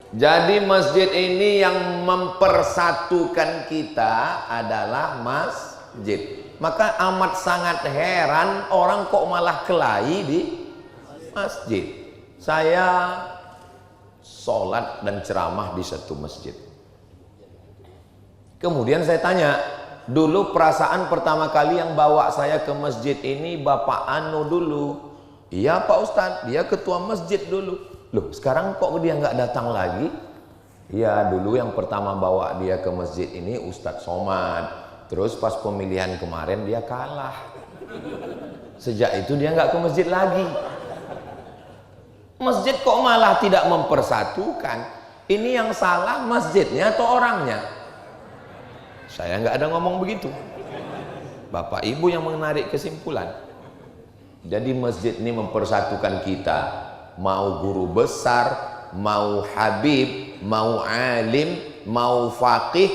Jadi masjid ini yang mempersatukan kita adalah masjid. Maka amat sangat heran orang kok malah kelahi di masjid. Saya sholat dan ceramah di satu masjid. Kemudian saya tanya, dulu perasaan pertama kali yang bawa saya ke masjid ini Bapak Anu dulu. Iya Pak Ustadz, dia ketua masjid dulu. Loh sekarang kok dia nggak datang lagi? Iya dulu yang pertama bawa dia ke masjid ini Ustadz Somad. Terus pas pemilihan kemarin dia kalah. Sejak itu dia nggak ke masjid lagi. Masjid kok malah tidak mempersatukan? Ini yang salah masjidnya atau orangnya? Saya nggak ada ngomong begitu. Bapak Ibu yang menarik kesimpulan. Jadi masjid ini mempersatukan kita. Mau guru besar, mau habib, mau alim, mau faqih,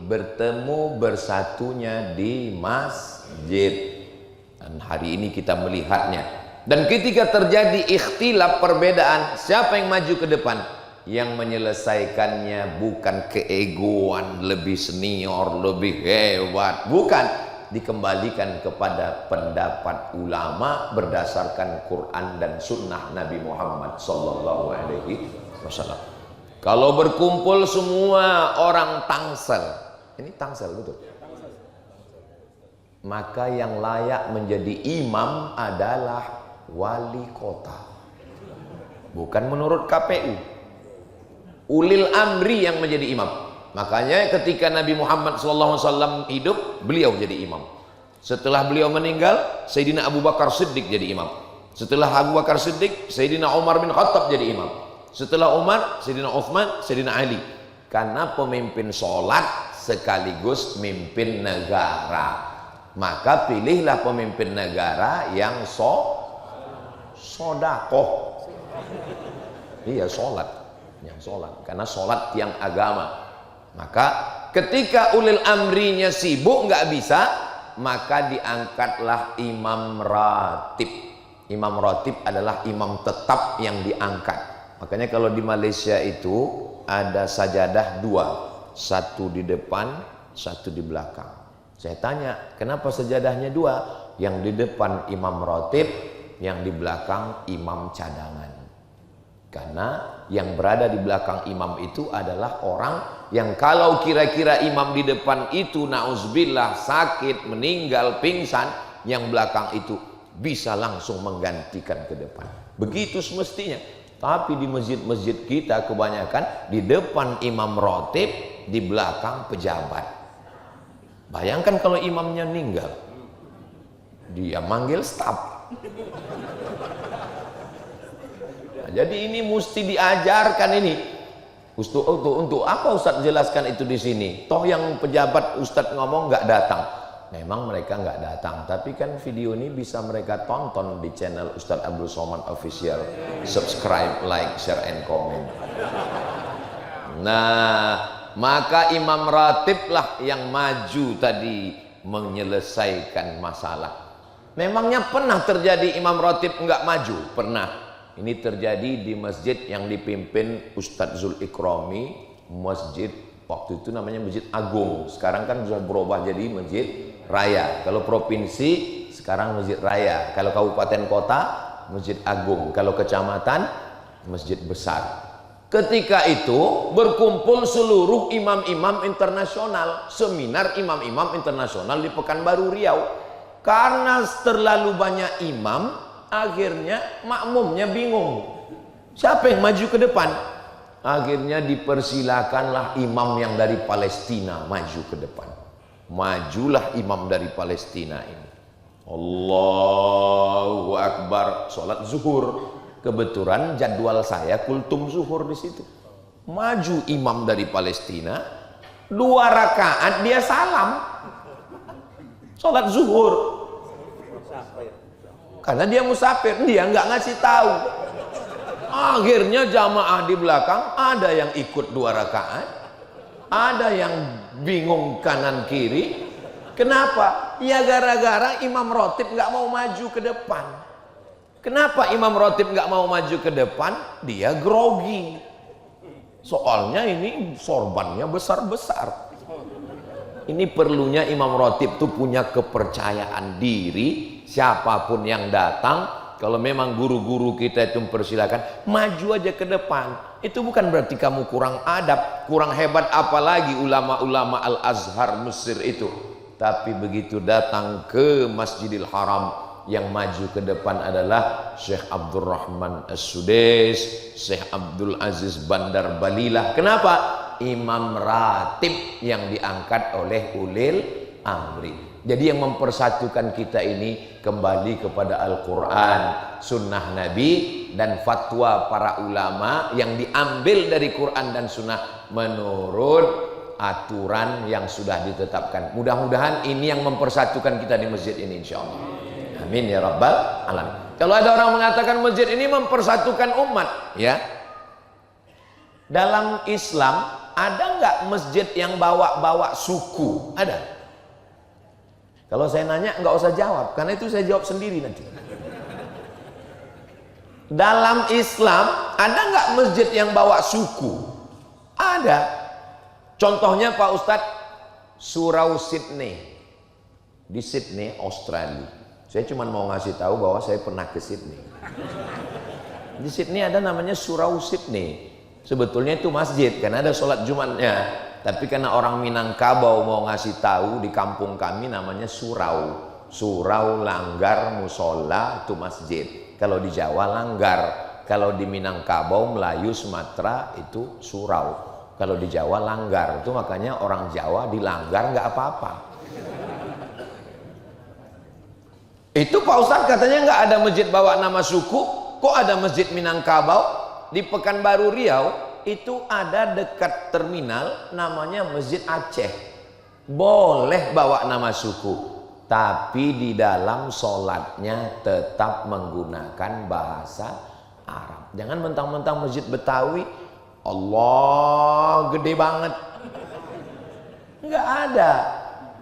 bertemu bersatunya di masjid. Dan hari ini kita melihatnya. Dan ketika terjadi ikhtilaf perbedaan, siapa yang maju ke depan? Yang menyelesaikannya bukan keegoan, lebih senior, lebih hebat, bukan, dikembalikan kepada pendapat ulama berdasarkan Quran dan sunnah Nabi Muhammad sallallahu alaihi wasallam. Kalau berkumpul semua orang Tangsel, ini Tangsel betul, maka yang layak menjadi imam adalah wali kota, bukan menurut KPU. Ulil amri yang menjadi imam. Makanya ketika Nabi Muhammad SAW hidup, beliau jadi imam. Setelah beliau meninggal, Sayyidina Abu Bakar Siddiq jadi imam. Setelah Abu Bakar Siddiq, Sayyidina Umar bin Khattab jadi imam. Setelah Umar, Sayyidina Uthman, Sayyidina Ali. Karena pemimpin sholat sekaligus mimpin negara. Maka pilihlah pemimpin negara yang sodakoh. Iya, sholat. Yang sholat, karena sholat tiang agama. Maka ketika ulil amrinya sibuk nggak bisa, maka diangkatlah imam ratib. Imam ratib adalah imam tetap yang diangkat. Makanya kalau di Malaysia itu ada sajadah dua, satu di depan, satu di belakang. Saya tanya, kenapa sajadahnya dua? Yang di depan imam ratib, yang di belakang imam cadangan. Karena yang berada di belakang imam itu adalah orang yang kalau kira-kira imam di depan itu na'udzubillah sakit, meninggal, pingsan, yang belakang itu bisa langsung menggantikan ke depan. Begitu semestinya. Tapi di masjid-masjid kita kebanyakan di depan imam ratib, di belakang pejabat. Bayangkan kalau imamnya meninggal, dia manggil staf. Jadi ini mesti diajarkan ini. Untuk apa Ustadz jelaskan itu di sini? Toh yang pejabat Ustadz ngomong nggak datang. Memang mereka nggak datang, tapi kan video ini bisa mereka tonton di channel Ustadz Abdul Somad Official. Subscribe, like, share, and comment. Nah, maka imam ratib lah yang maju tadi menyelesaikan masalah. Memangnya pernah terjadi imam ratib nggak maju? Pernah. Ini terjadi di masjid yang dipimpin Ustadz Zul Ikrami, masjid waktu itu namanya Masjid Agung. Sekarang kan sudah berubah jadi Masjid Raya. Kalau provinsi sekarang Masjid Raya. Kalau kabupaten kota Masjid Agung. Kalau kecamatan Masjid Besar. Ketika itu berkumpul seluruh imam-imam internasional, seminar imam-imam internasional di Pekanbaru Riau. Karena terlalu banyak imam, akhirnya makmumnya bingung. Siapa yang maju ke depan? Akhirnya dipersilakanlah imam yang dari Palestina maju ke depan. Majulah imam dari Palestina ini. Allahu Akbar, sholat zuhur. Kebetulan jadwal saya kultum zuhur di situ. Maju imam dari Palestina, 2 rakaat dia salam. Sholat zuhur. Karena dia musafir, dia nggak ngasih tahu. Akhirnya jamaah di belakang ada yang ikut 2 rakaat, ada yang bingung kanan kiri. Kenapa? Ya gara-gara imam ratib nggak mau maju ke depan. Kenapa imam ratib nggak mau maju ke depan? Dia grogi. Soalnya ini sorbannya besar-besar. Ini perlunya imam ratib tuh punya kepercayaan diri. Siapapun yang datang, kalau memang guru-guru kita itu mempersilakan, maju aja ke depan. Itu bukan berarti kamu kurang adab, kurang hebat, apalagi ulama-ulama Al-Azhar Mesir itu. Tapi begitu datang ke Masjidil Haram, yang maju ke depan adalah Syekh Abdurrahman As-Sudais, Syekh Abdul Aziz Bandar Balilah. Kenapa? Imam ratib yang diangkat oleh ulil amri. Jadi yang mempersatukan kita ini kembali kepada Al-Quran, sunnah Nabi, dan fatwa para ulama yang diambil dari Quran dan sunnah menurut aturan yang sudah ditetapkan. Mudah-mudahan ini yang mempersatukan kita di masjid ini, insya Allah. Amin ya rabbal alamin. Kalau ada orang mengatakan masjid ini mempersatukan umat, ya, dalam Islam ada nggak masjid yang bawa-bawa suku? Ada? Kalau saya nanya nggak usah jawab, karena itu saya jawab sendiri nanti. Dalam Islam ada nggak masjid yang bawa suku? Ada. Contohnya Pak Ustadz, Surau Sydney, di Sydney, Australia. Saya cuma mau ngasih tahu bahwa saya pernah ke Sydney. Di Sydney ada namanya Surau Sydney. Sebetulnya itu masjid karena ada sholat Jumatnya, tapi karena orang Minangkabau mau ngasih tahu, di kampung kami namanya surau. Surau, langgar, musola itu masjid. Kalau di Jawa langgar, kalau di Minangkabau, Melayu, Sumatera itu surau. Kalau di Jawa langgar, itu makanya orang Jawa di langgar nggak apa-apa. Itu Pak Ustadz katanya nggak ada masjid bawa nama suku, kok ada masjid Minangkabau? Di Pekanbaru Riau itu ada dekat terminal namanya Masjid Aceh. Boleh bawa nama suku, tapi di dalam sholatnya tetap menggunakan bahasa Arab. Jangan mentang-mentang Masjid Betawi, Allah gede banget. Enggak ada.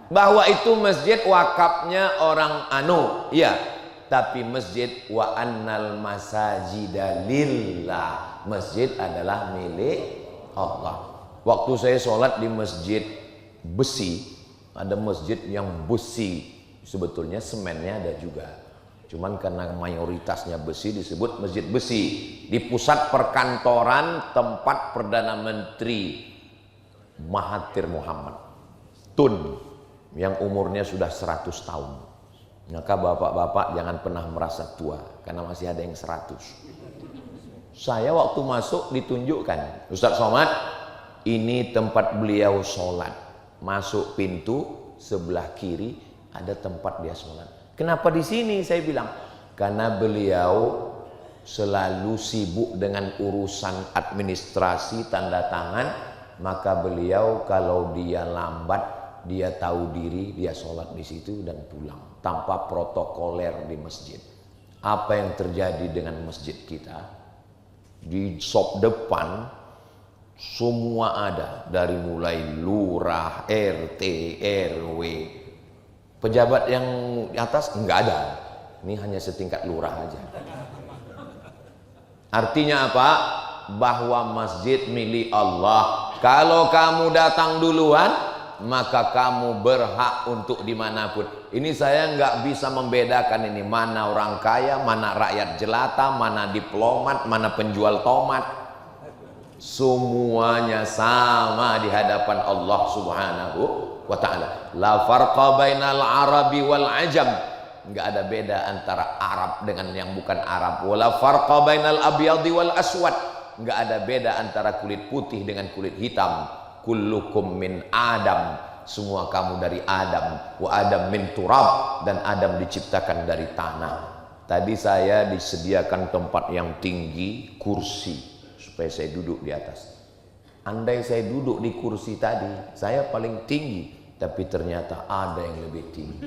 Bahwa itu masjid wakafnya orang anu, iya. Tapi masjid wa annal masajida lillah, masjid adalah milik Allah. Waktu saya sholat di masjid besi, ada masjid yang besi, sebetulnya semennya ada juga, cuman karena mayoritasnya besi disebut masjid besi. Di pusat perkantoran tempat Perdana Menteri Mahathir Muhammad Tun, yang umurnya sudah 100 tahun. Maka bapak-bapak jangan pernah merasa tua, karena masih ada yang 100. Saya waktu masuk ditunjukkan, Ustadz Somad, ini tempat beliau sholat. Masuk pintu sebelah kiri ada tempat dia sholat. Kenapa di sini? Saya bilang, karena beliau selalu sibuk dengan urusan administrasi tanda tangan, maka beliau kalau dia lambat, dia tahu diri, dia sholat di situ dan pulang tanpa protokoler di masjid. Apa yang terjadi dengan masjid kita? Di sop depan semua ada, dari mulai lurah, RT, RW, pejabat yang di atas enggak ada. Ini hanya setingkat lurah aja. Artinya apa? Bahwa masjid milik Allah. Kalau kamu datang duluan, maka kamu berhak untuk dimanapun. Ini saya nggak bisa membedakan ini mana orang kaya, mana rakyat jelata, mana diplomat, mana penjual tomat. Semuanya sama di hadapan Allah Subhanahu wa ta'ala. La farqa bainal arabi wal ajam. Nggak ada beda antara Arab dengan yang bukan Arab. Wala farqa bainal abyadi wal aswad. Nggak ada beda antara kulit putih dengan kulit hitam. Kullukum min Adam, semua kamu dari Adam. Wa Adam min turab, dan Adam diciptakan dari tanah. Tadi saya disediakan tempat yang tinggi, kursi, supaya saya duduk di atas. Andai saya duduk di kursi tadi, saya paling tinggi, tapi ternyata ada yang lebih tinggi.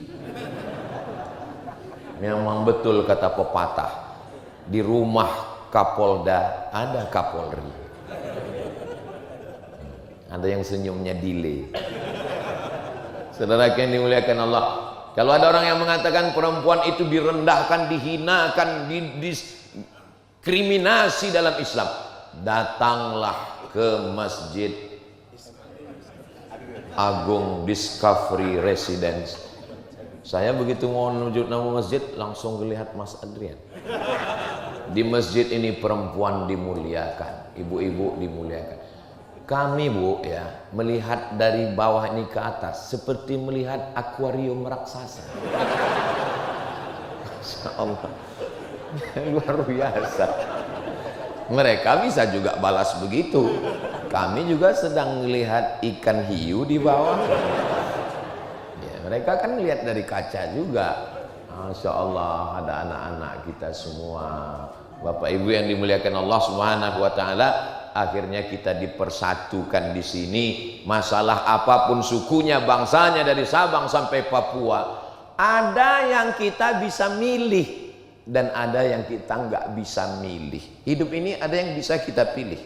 Memang betul kata pepatah, di rumah Kapolda ada Kapolri. Ada yang senyumnya delay. Saudara yang dimuliakan Allah, kalau ada orang yang mengatakan perempuan itu direndahkan, dihinakan, didiskriminasi dalam Islam, datanglah ke ke Masjid Agung Discovery Residence. Saya begitu mau menuju nama masjid langsung melihat Mas Adrian. Di masjid ini perempuan dimuliakan, ibu-ibu dimuliakan. Kami Bu ya melihat dari bawah ini ke atas seperti melihat akuarium raksasa. Masya Allah, luar biasa. Mereka bisa juga balas begitu. Kami juga sedang melihat ikan hiu di bawah. Ya, mereka kan lihat dari kaca juga. Masya Allah, ada anak-anak kita semua, Bapak Ibu yang dimuliakan Allah Subhanahu Wa Taala. Akhirnya kita dipersatukan di sini. Masalah apapun sukunya, bangsanya dari Sabang sampai Papua, ada yang kita bisa milih dan ada yang kita nggak bisa milih. Hidup ini ada yang bisa kita pilih.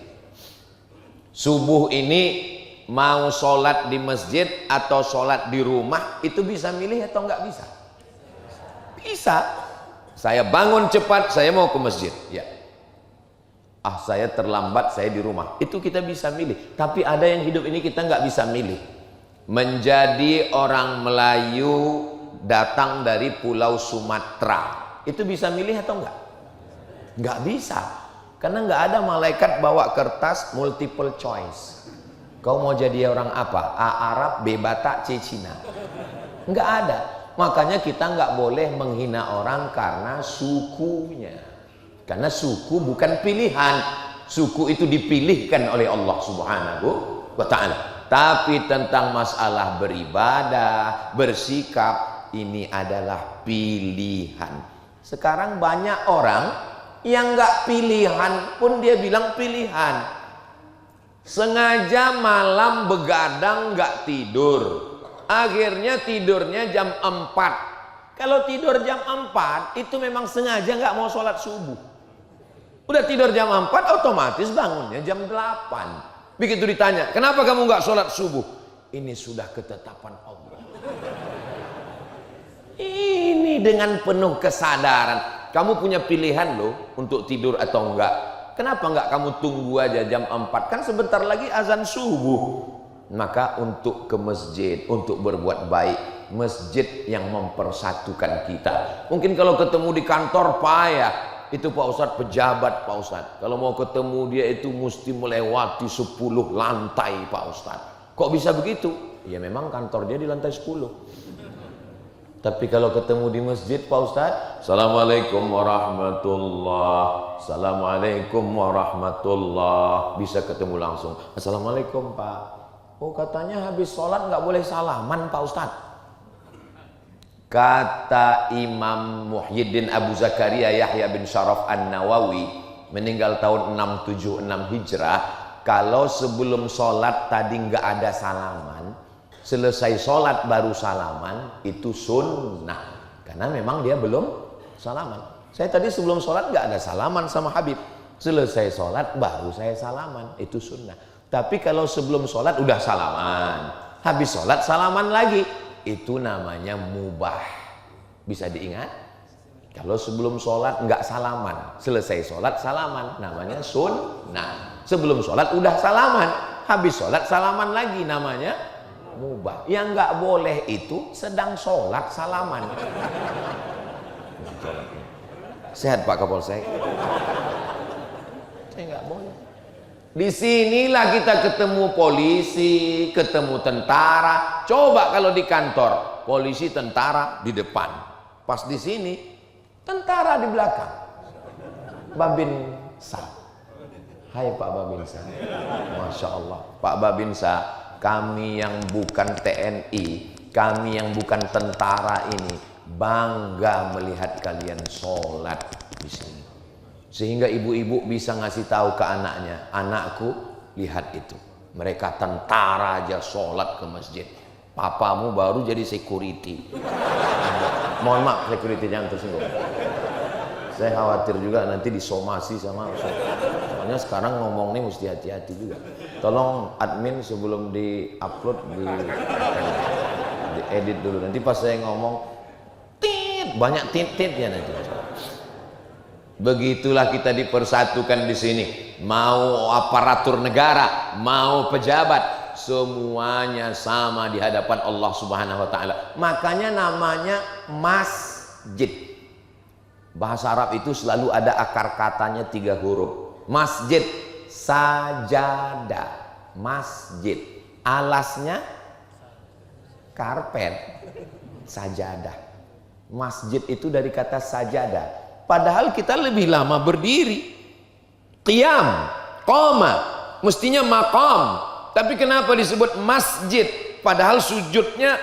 Subuh ini mau sholat di masjid atau sholat di rumah, itu bisa milih atau nggak bisa? Bisa. Saya bangun cepat, saya mau ke masjid. Ya. Saya terlambat, saya di rumah. Itu kita bisa milih. Tapi ada yang hidup ini kita nggak bisa milih. Menjadi orang Melayu datang dari Pulau Sumatera, itu bisa milih atau enggak? Nggak bisa. Karena nggak ada malaikat bawa kertas multiple choice. Kau mau jadi orang apa? A Arab, B Batak, C Cina. Nggak ada. Makanya kita nggak boleh menghina orang karena sukunya. Karena suku bukan pilihan. Suku itu dipilihkan oleh Allah Subhanahu Wa Ta'ala. Tapi tentang masalah beribadah, bersikap, ini adalah pilihan. Sekarang banyak orang yang nggak pilihan pun dia bilang pilihan. Sengaja malam begadang nggak tidur, akhirnya tidurnya jam 4. Kalau tidur jam 4 itu memang sengaja nggak mau sholat subuh. Udah tidur jam 4 otomatis bangunnya jam 8. Begitu ditanya, kenapa kamu nggak sholat subuh? Ini sudah ketetapan Allah. Ini dengan penuh kesadaran. Kamu punya pilihan loh untuk tidur atau enggak. Kenapa enggak kamu tunggu aja jam 4? Kan sebentar lagi azan subuh. Maka untuk ke masjid, untuk berbuat baik, masjid yang mempersatukan kita. Mungkin kalau ketemu di kantor payah, itu Pak Ustadz pejabat Pak Ustadz. Kalau mau ketemu dia itu mesti melewati 10 lantai Pak Ustadz. Kok bisa begitu? Ya memang kantor dia di lantai 10. Tapi kalau ketemu di masjid Pak Ustadz, Assalamualaikum warahmatullahi, Assalamualaikum warahmatullahi, bisa ketemu langsung. Assalamualaikum Pak. Oh katanya habis sholat nggak boleh salaman Pak Ustadz. Kata Imam Muhyiddin Abu Zakaria Yahya bin Syaraf An-Nawawi, meninggal tahun 676 Hijrah, kalau sebelum sholat tadi nggak ada salaman, selesai sholat baru salaman, itu sunnah. Karena memang dia belum salaman. Saya tadi sebelum sholat nggak ada salaman sama Habib, selesai sholat baru saya salaman, itu sunnah. Tapi kalau sebelum sholat udah salaman, habis sholat salaman lagi, itu namanya mubah. Bisa diingat? Kalau sebelum sholat nggak salaman, selesai sholat salaman, namanya sunnah. Sebelum sholat udah salaman, habis sholat salaman lagi, namanya mubah. Yang nggak boleh itu sedang sholat salaman. Sehat Pak Kapolsek? Saya nggak boleh. Di sinilah kita ketemu polisi, ketemu tentara. Coba kalau di kantor, polisi tentara di depan, pas di sini tentara di belakang. Babinsa, hai Pak Babinsa, Masya Allah, Pak Babinsa, kami yang bukan TNI, kami yang bukan tentara ini bangga melihat kalian sholat di sini. Sehingga ibu-ibu bisa ngasih tahu ke anaknya, anakku lihat itu, mereka tentara aja sholat ke masjid, papamu baru jadi security. Mohon maaf security, jangan tersinggung. Saya khawatir juga nanti disomasi sama Ustaz. Soalnya sekarang ngomong nih mesti hati-hati juga. Tolong admin sebelum di-upload di-edit dulu. Nanti pas saya ngomong tit, banyak tit-titnya nanti. Begitulah kita dipersatukan di sini. mau aparatur negara, mau pejabat, semuanya sama di hadapan Allah Subhanahu wa taala. Makanya namanya masjid. Bahasa Arab itu selalu ada akar katanya 3 huruf. Masjid, sajadah. Masjid, alasnya karpet, sajadah. Masjid itu dari kata sajadah. Padahal kita lebih lama berdiri. Qiyam, qama, mestinya maqam. Tapi kenapa disebut masjid? Padahal sujudnya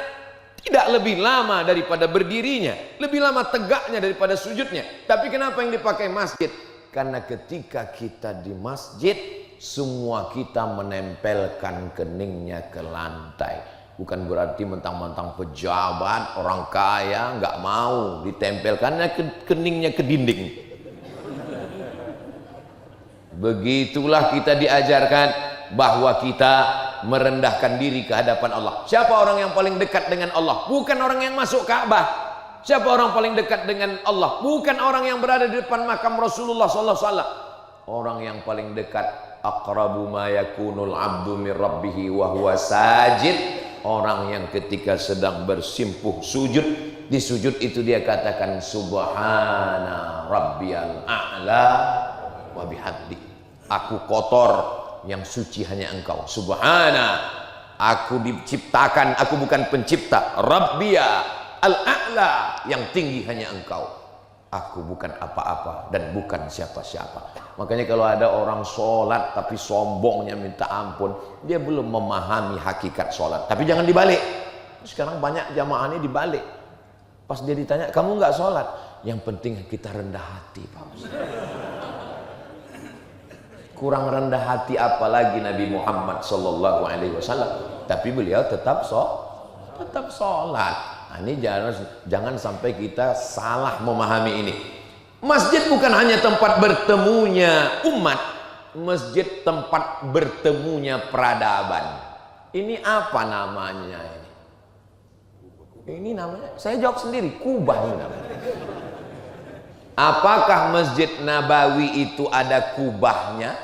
tidak lebih lama daripada berdirinya, lebih lama tegaknya daripada sujudnya. Tapi kenapa yang dipakai masjid? Karena ketika kita di masjid, semua kita menempelkan keningnya ke lantai. Bukan berarti mentang-mentang pejabat, orang kaya nggak mau ditempelkannya keningnya ke dinding. Begitulah kita diajarkan bahwa kita merendahkan diri ke hadapan Allah. Siapa orang yang paling dekat dengan Allah? Bukan orang yang masuk Ka'bah. Siapa orang paling dekat dengan Allah? Bukan orang yang berada di depan makam Rasulullah SAW. Orang yang paling dekat, aqrabu ma yakunul abdu min rabbih wa huwa sajid. Orang yang ketika sedang bersimpuh sujud, di sujud itu dia katakan subhana rabbiyal a'la wa bihamdi. Aku kotor, yang suci hanya engkau. Subhana, aku diciptakan, aku bukan pencipta. Rabbiya al-a'la, yang tinggi hanya engkau. Aku bukan apa-apa dan bukan siapa-siapa. Makanya kalau ada orang sholat tapi sombongnya minta ampun, dia belum memahami hakikat sholat. Tapi jangan dibalik. Sekarang banyak jamaah ini dibalik. Pas dia ditanya, kamu nggak sholat? Yang penting kita rendah hati, Pak Ustaz. Kurang rendah hati apalagi Nabi Muhammad sallallahu alaihi wasallam. Tapi beliau tetap sholat. Nah, ini jangan sampai kita salah memahami ini. Masjid bukan hanya tempat bertemunya umat, masjid tempat bertemunya peradaban. Ini apa namanya ini? Ini namanya, saya jawab sendiri, kubah ini namanya. Apakah Masjid Nabawi itu ada kubahnya?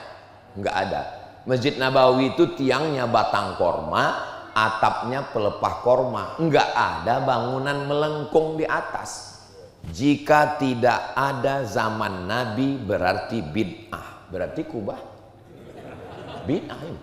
Enggak ada. Masjid Nabawi itu tiangnya batang korma, atapnya pelepah korma, enggak ada bangunan melengkung di atas. Jika tidak ada zaman Nabi berarti bid'ah, berarti kubah bid'ah ini.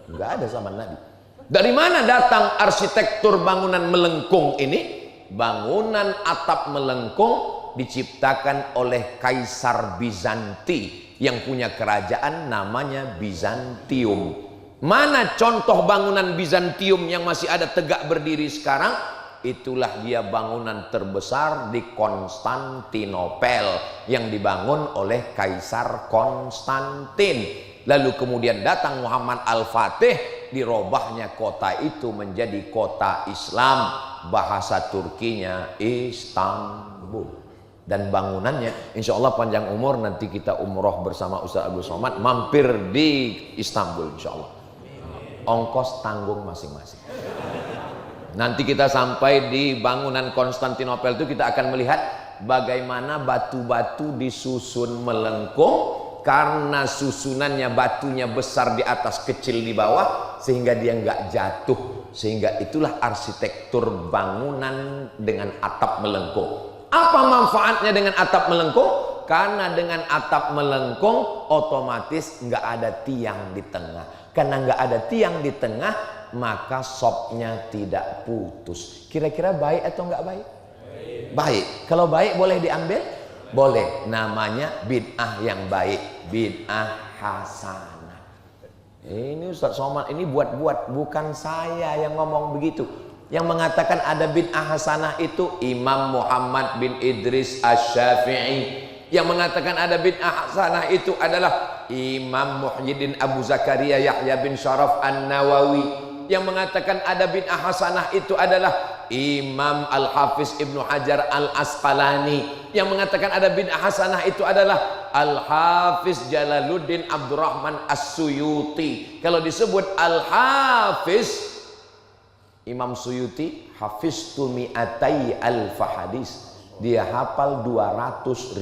Enggak ada zaman Nabi. Dari mana datang arsitektur bangunan melengkung ini? Bangunan atap melengkung diciptakan oleh Kaisar Bizanti yang punya kerajaan namanya Bizantium. Mana contoh bangunan Bizantium yang masih ada tegak berdiri sekarang? Itulah dia bangunan terbesar di Konstantinopel yang dibangun oleh Kaisar Konstantin. Lalu kemudian datang Muhammad Al-Fatih, dirobahnya kota itu menjadi kota Islam. Bahasa Turkinya Istanbul. Dan bangunannya, insya Allah panjang umur nanti kita umroh bersama Ustaz Abdul Somad, mampir di Istanbul insya Allah. Ongkos tanggung masing-masing. Nanti kita sampai di bangunan Konstantinopel itu kita akan melihat bagaimana batu-batu disusun melengkung karena susunannya batunya besar di atas kecil di bawah sehingga dia nggak jatuh, sehingga itulah arsitektur bangunan dengan atap melengkung. Apa manfaatnya dengan atap melengkung? Karena dengan atap melengkung otomatis nggak ada tiang di tengah. Karena nggak ada tiang di tengah, maka sopnya tidak putus. Kira-kira baik atau nggak baik? Baik. Kalau baik boleh diambil? Boleh. Namanya bid'ah yang baik, bid'ah hasanah. Ini Ustaz Somad ini buat-buat, bukan saya yang ngomong begitu. Yang mengatakan ada bid'ah hasanah itu Imam Muhammad bin Idris Asy-Syafi'i. Yang mengatakan ada bid'ah hasanah itu adalah Imam Muhyiddin Abu Zakaria Yahya bin Syaraf An-Nawawi. Yang mengatakan ada bid'ah hasanah itu adalah Imam Al-Hafiz Ibnu Hajar Al-Asqalani. Yang mengatakan ada bid'ah hasanah itu adalah Al-Hafiz Jalaluddin Abdurrahman As-Suyuti. Kalau disebut Al-Hafiz Imam Suyuti, hafiztu mi'atai alfa hadis. Dia hafal 200.000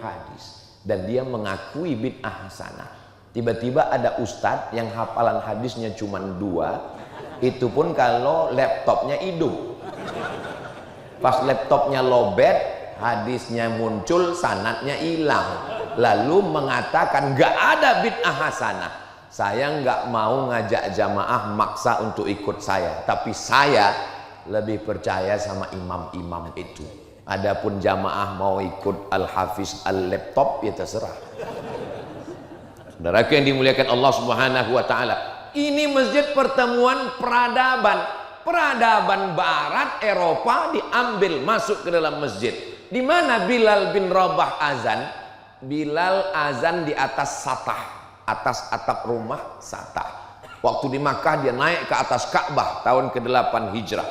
hadis dan dia mengakui bid'ah hasanah. Tiba-tiba ada ustadz yang hafalan hadisnya cuma 2, itu pun kalau laptopnya hidup. Pas laptopnya lobet, hadisnya muncul, sanadnya hilang, lalu mengatakan gak ada bid'ah hasanah. Saya nggak mau ngajak jamaah maksa untuk ikut saya, tapi saya lebih percaya sama imam-imam itu. Adapun jamaah mau ikut al-hafiz al-laptop, ya terserah. Saudaraku yang dimuliakan Allah Subhanahu wa taala, ini masjid pertemuan peradaban. Peradaban barat Eropa diambil masuk ke dalam masjid. Di mana Bilal bin Rabah azan? Bilal azan di atas satah, atas atap rumah satah. Waktu di Makkah dia naik ke atas Ka'bah tahun ke-8 Hijrah.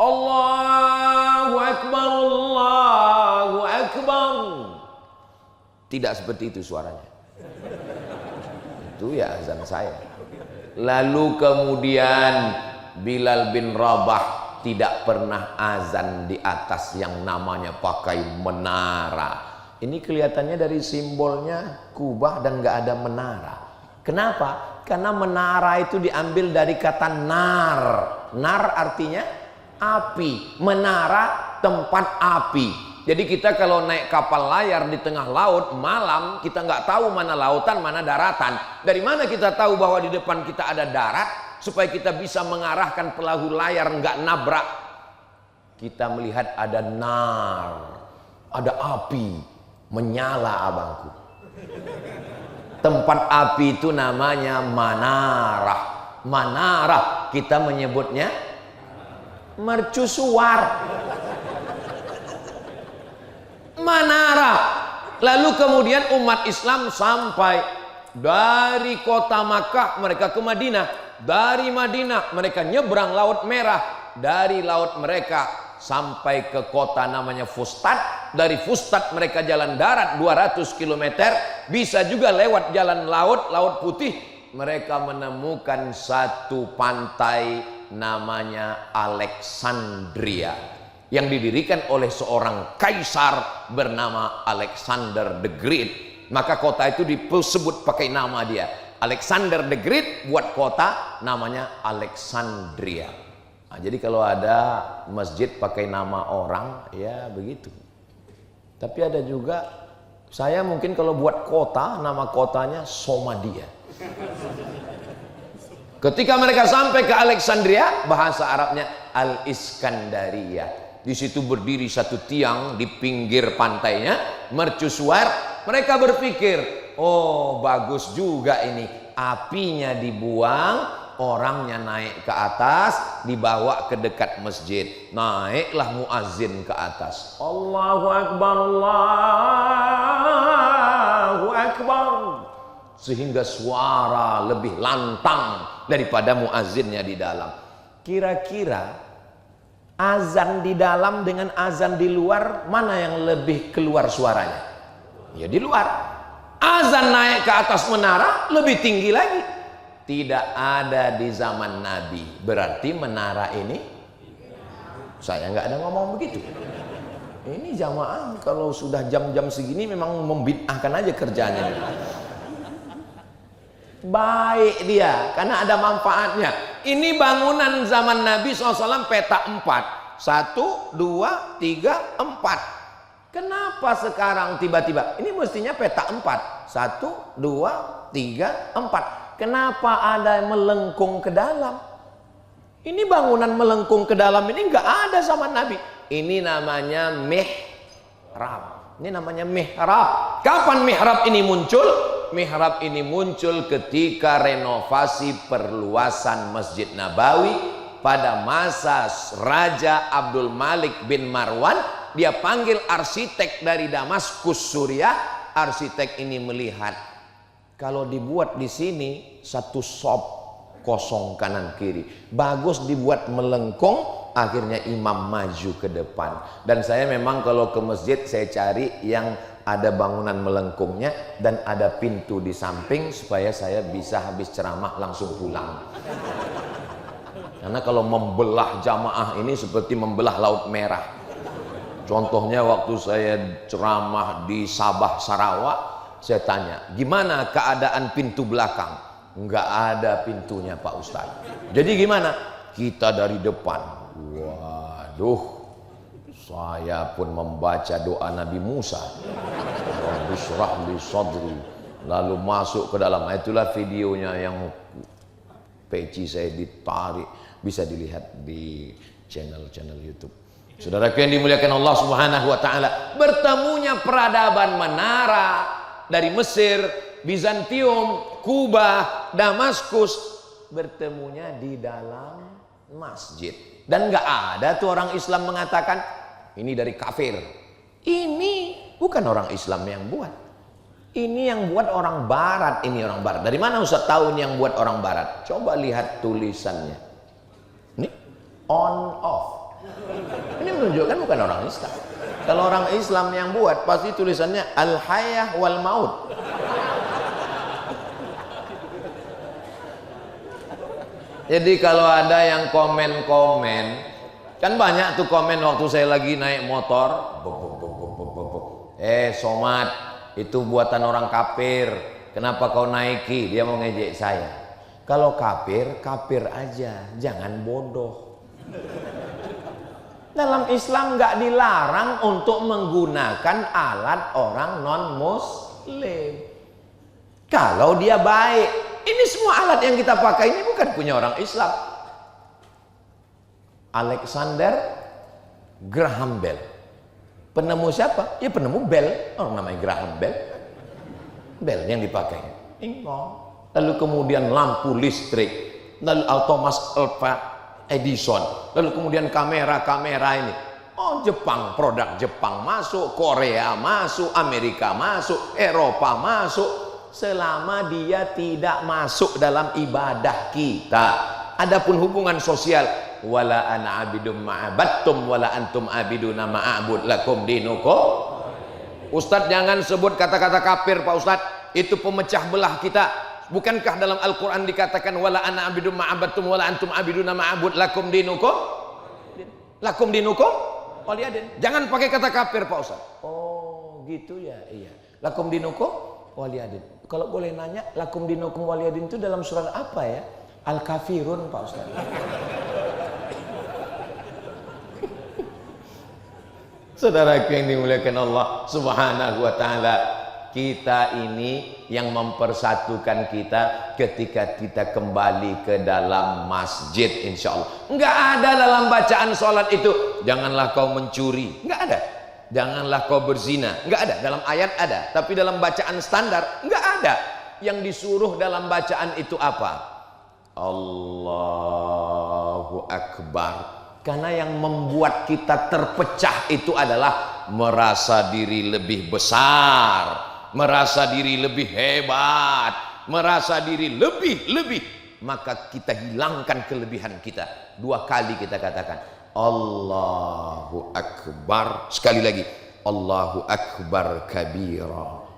Allahu Akbar, Allahu Akbar. Tidak seperti itu suaranya. Itu ya azan saya. Lalu kemudian Bilal bin Rabah tidak pernah azan di atas yang namanya pakai menara. Ini kelihatannya dari simbolnya kubah dan nggak ada menara. Kenapa? Karena menara itu diambil dari kata nar. Nar artinya api. Menara tempat api. Jadi kita kalau naik kapal layar di tengah laut malam, kita nggak tahu mana lautan, mana daratan. Dari mana kita tahu bahwa di depan kita ada darat? Supaya kita bisa mengarahkan perahu layar nggak nabrak. Kita melihat ada nar, ada api menyala, abangku. Tempat api itu namanya manarah. Manarah kita menyebutnya mercusuar. Manarah. Lalu kemudian umat Islam sampai dari kota Makkah mereka ke Madinah, dari Madinah mereka nyebrang Laut Merah, dari laut mereka sampai ke kota namanya Fustat, dari Fustat mereka jalan darat 200 km, bisa juga lewat jalan laut, Laut Putih, mereka menemukan satu pantai namanya Alexandria yang didirikan oleh seorang kaisar bernama Alexander the Great. Maka kota itu disebut pakai nama dia. Alexander the Great buat kota namanya Alexandria. Nah, jadi kalau ada masjid pakai nama orang, ya begitu. Tapi ada juga, saya mungkin kalau buat kota, nama kotanya Somadia. Ketika mereka sampai ke Alexandria, bahasa Arabnya Al-Iskandaria. Di situ berdiri satu tiang di pinggir pantainya, mercusuar. Mereka berpikir, oh bagus juga ini, apinya dibuang, orangnya naik ke atas, dibawa ke dekat masjid. Naiklah muazin ke atas. Allahu Akbar, Allahu Akbar. Sehingga suara lebih lantang daripada muazinnya di dalam. Kira-kira azan di dalam dengan azan di luar, mana yang lebih keluar suaranya? Ya di luar. Azan naik ke atas menara lebih tinggi lagi. Tidak ada di zaman Nabi. Berarti menara ini, saya nggak ada ngomong begitu. Ini jamaah kalau sudah jam-jam segini memang membid'ahkan aja kerjanya. Baik dia, karena ada manfaatnya. Ini bangunan zaman Nabi SAW petak 4. 1, 2, 3, 4. Kenapa sekarang tiba-tiba? Ini mestinya petak 4. 1, 2, 3, 4. Kenapa ada yang melengkung ke dalam? Ini bangunan melengkung ke dalam ini nggak ada zaman Nabi. Ini namanya mihrab. Ini namanya mihrab. Kapan mihrab ini muncul? Mihrab ini muncul ketika renovasi perluasan Masjid Nabawi pada masa Raja Abdul Malik bin Marwan. Dia panggil arsitek dari Damaskus, Suriah. Arsitek ini melihat, kalau dibuat di sini satu shop kosong kanan kiri, bagus dibuat melengkung. Akhirnya imam maju ke depan. Dan saya memang kalau ke masjid saya cari yang ada bangunan melengkungnya dan ada pintu di samping supaya saya bisa habis ceramah langsung pulang. Karena kalau membelah jamaah ini seperti membelah Laut Merah. Contohnya waktu saya ceramah di Sabah, Sarawak, Saya tanya, gimana keadaan pintu belakang? Nggak ada pintunya Pak Ustadz. Jadi gimana? Kita dari depan. Waduh, saya pun membaca doa Nabi Musa. Rabbi shrah li sadri. Lalu masuk ke dalam. Itulah videonya yang peci saya ditarik. Bisa dilihat di channel-channel YouTube. Saudara yang dimuliakan Allah Subhanahu wa taala, bertemunya peradaban Menara dari Mesir, Bizantium, Kuba, Damaskus, bertemunya di dalam masjid. Dan nggak ada tuh orang Islam mengatakan ini dari kafir. Ini bukan orang Islam yang buat. Ini yang buat orang Barat. Ini orang Barat. Dari mana Ustaz tahu ini yang buat orang Barat? Coba lihat tulisannya. Ini on off. Ini menunjukkan bukan orang Islam. Kalau orang Islam yang buat pasti tulisannya al-hayah wal maut. Jadi kalau ada yang komen-komen, kan banyak tuh komen waktu saya lagi naik motor. Somat, itu buatan orang kafir. Kenapa kau naiki? Dia mau ngejek saya. Kalau kafir, kafir aja, jangan bodoh. Dalam Islam nggak dilarang untuk menggunakan alat orang non-muslim. Kalau dia baik. Ini semua alat yang kita pakai ini bukan punya orang Islam. Alexander Graham Bell. Penemu siapa? Ya penemu bel. Orang namanya Graham Bell. Bel yang dipakai. Lalu kemudian lampu listrik. Lalu Thomas Alva Edison. Lalu kemudian kamera-kamera ini. Oh, Jepang, produk Jepang masuk, Korea masuk, Amerika masuk, Eropa masuk. Selama dia tidak masuk dalam ibadah kita. Adapun hubungan sosial, wala ana abidum ma'abattum wala antum abiduna ma'abud lakum dinukum. Ustadz jangan sebut kata-kata kafir Pak Ustadz, itu pemecah belah kita. Bukankah dalam Al-Quran dikatakan wala ana abidum ma'abattum wala antum abiduna ma'abud lakum dinukum? Lakum dinukum waliyadin. Jangan pakai kata kafir Pak Ustadz. Oh gitu ya, iya. Lakum dinukum waliyadin. Kalau boleh nanya, lakum dinukum waliyadin itu dalam surat apa ya? Al-Kafirun Pak Ustaz. Saudaraku yang dimuliakan Allah Subhanahu wa taala, kita ini yang mempersatukan kita ketika kita kembali ke dalam masjid insyaallah. Enggak ada dalam bacaan salat itu, janganlah kau mencuri. Enggak ada. Janganlah kau berzina, enggak ada. Dalam ayat ada, tapi dalam bacaan standar enggak ada. Yang disuruh dalam bacaan itu apa? Allahu Akbar. Karena yang membuat kita terpecah itu adalah merasa diri lebih besar, merasa diri lebih hebat, merasa diri lebih. Maka kita hilangkan kelebihan kita. 2 kali kita katakan Allahu Akbar. Sekali lagi Allahu Akbar kabira.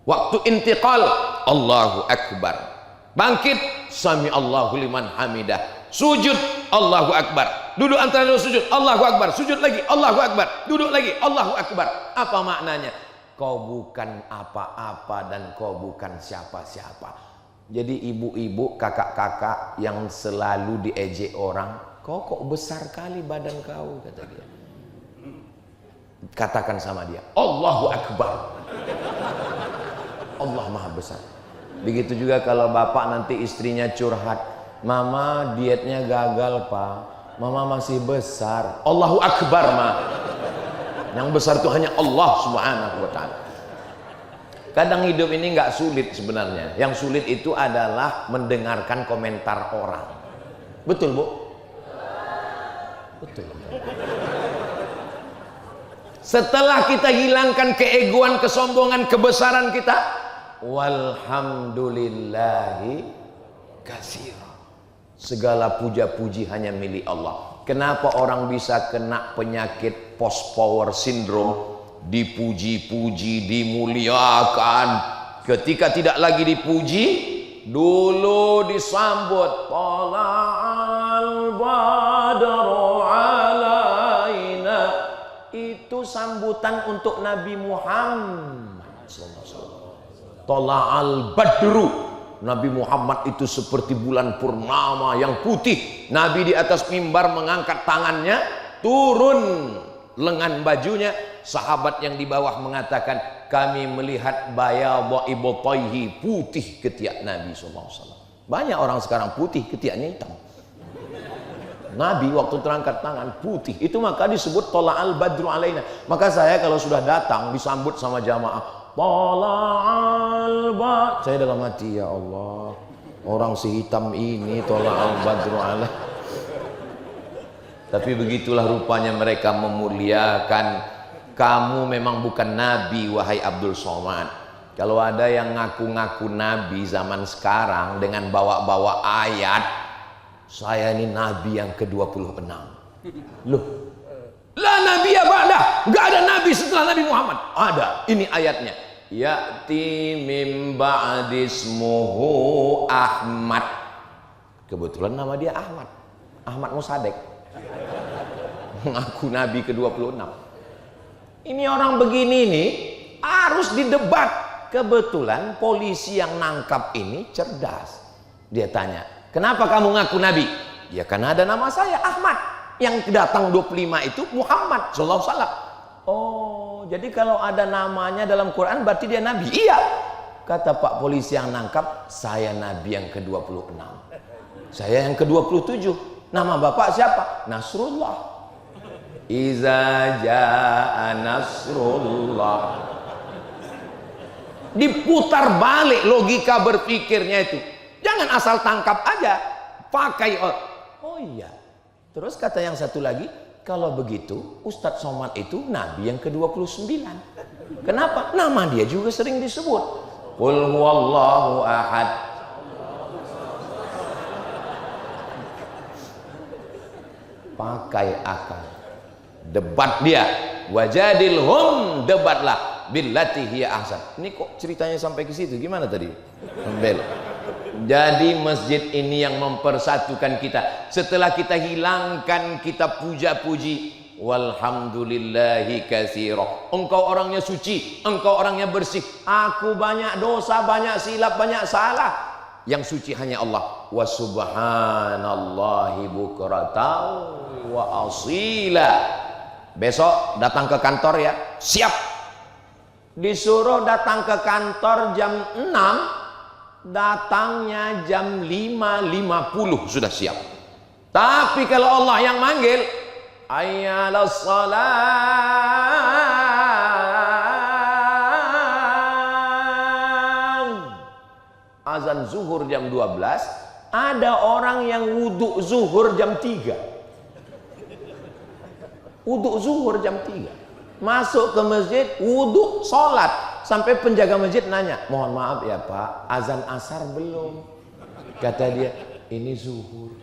Waktu intiqal Allahu Akbar. Bangkit sami Allahu liman hamidah. Sujud Allahu Akbar. Duduk antara dua sujud Allahu Akbar. Sujud lagi Allahu Akbar. Duduk lagi Allahu Akbar. Apa maknanya? Kau bukan apa-apa dan kau bukan siapa-siapa. Jadi ibu-ibu, kakak-kakak yang selalu diejek orang, kau kok besar kali badan kau, kata dia. Katakan sama dia, Allahu Akbar. Allah Maha Besar. Begitu juga kalau bapak nanti istrinya curhat, mama dietnya gagal pak, mama masih besar. Allahu Akbar mah. Yang besar itu hanya Allah Subhanahu wa ta'ala. Kadang hidup ini nggak sulit sebenarnya. Yang sulit itu adalah mendengarkan komentar orang. Betul bu? Betul. Setelah kita hilangkan keegoan, kesombongan, kebesaran kita, walhamdulillahi katsira. Segala puja-puji hanya milik Allah. Kenapa orang bisa kena penyakit post power syndrome? Dipuji-puji, dimuliakan. Ketika tidak lagi dipuji, dulu disambut tala'al badru alaina. Itu sambutan untuk Nabi Muhammad SAW. Tola'al badru, Nabi Muhammad itu seperti bulan purnama yang putih. Nabi di atas mimbar mengangkat tangannya, turun lengan bajunya. Sahabat yang di bawah mengatakan, kami melihat bayadha ibtayhi, putih ketiak Nabi SAW. Banyak orang sekarang putih, ketiaknya hitam. Nabi waktu terangkat tangan putih, itu maka disebut tola'al badru alaina. Maka saya kalau sudah datang disambut sama jamaah, tola'al badru, saya dalam hati, ya Allah, orang sehitam ini tola'al badru alaina. Tapi begitulah rupanya mereka memuliakan. Kamu memang bukan Nabi, wahai Abdul Somad. Kalau ada yang ngaku-ngaku Nabi zaman sekarang dengan bawa-bawa ayat, saya ini Nabi yang ke-26. Loh, la Nabi ya ba'dah, nggak ada Nabi setelah Nabi Muhammad. Ada, ini ayatnya. Ya'ti mim ba'dismuhu Ahmad. Kebetulan nama dia Ahmad, Ahmad Musadek. Ngaku Nabi ke-26. Ini orang begini nih harus didebat. Kebetulan polisi yang nangkap ini cerdas. Dia tanya, kenapa kamu ngaku Nabi? Ya karena ada nama saya Ahmad. Yang datang 25 itu Muhammad sallallahu alaihi wasallam. Oh, jadi kalau ada namanya dalam Quran berarti dia Nabi. Iya. Kata Pak polisi yang nangkap, saya Nabi yang ke-26. Saya yang ke-27. Nama Bapak siapa? Nasrullah. Iza jaa nasrullah. Diputar balik logika berpikirnya itu. Jangan asal tangkap aja, pakai. Oh iya. Terus kata yang satu lagi, kalau begitu Ustadz Somad itu Nabi yang ke-29. Kenapa? Nama dia juga sering disebut. Qul huwallahu ahad. Pakai akal. Debat dia, wajadilhum, debatlah billati hiya ahsan. Ini kok ceritanya sampai ke situ? Gimana tadi? Membel. Jadi masjid ini yang mempersatukan kita. Setelah kita hilangkan, kita puja-puji, walhamdulillahi katsira. Engkau orangnya suci, engkau orangnya bersih. Aku banyak dosa, banyak silap, banyak salah. Yang suci hanya Allah. Wa subhanallahi bukratan wa asila. Besok datang ke kantor ya, siap. Disuruh datang ke kantor jam 6, datangnya jam 5.50 sudah siap. Tapi kalau Allah yang manggil, ayyalas salam, azan zuhur jam 12, ada orang yang wudhu zuhur jam 3. Wudhu zuhur jam 3, masuk ke masjid, wudhu, sholat. Sampai penjaga masjid nanya, mohon maaf ya Pak, azan asar belum? Kata dia, ini zuhur.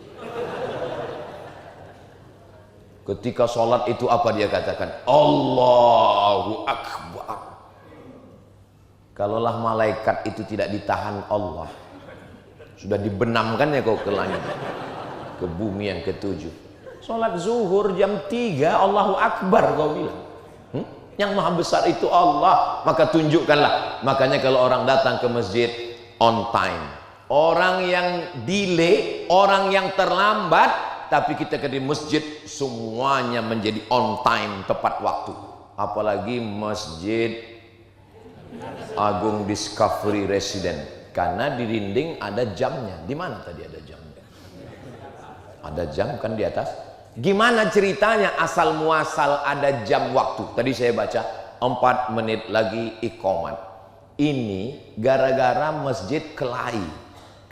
Ketika sholat itu apa dia katakan? Allahu Akbar. Kalaulah malaikat itu tidak ditahan Allah, sudah dibenamkan ya kau ke langit, ke bumi yang ke-7. Sholat zuhur jam 3, Allahu Akbar kau bilang. Yang maha besar itu Allah, maka tunjukkanlah. Makanya kalau orang datang ke masjid on time, orang yang delay, orang yang terlambat, tapi kita ke masjid semuanya menjadi on time, tepat waktu. Apalagi masjid Agung Discovery Resident, karena di dinding ada jamnya. Di mana tadi ada jamnya? Ada jam kan di atas. Gimana ceritanya asal muasal ada jam waktu? Tadi saya baca 4 menit lagi iqamat. Ini gara-gara masjid kelahi.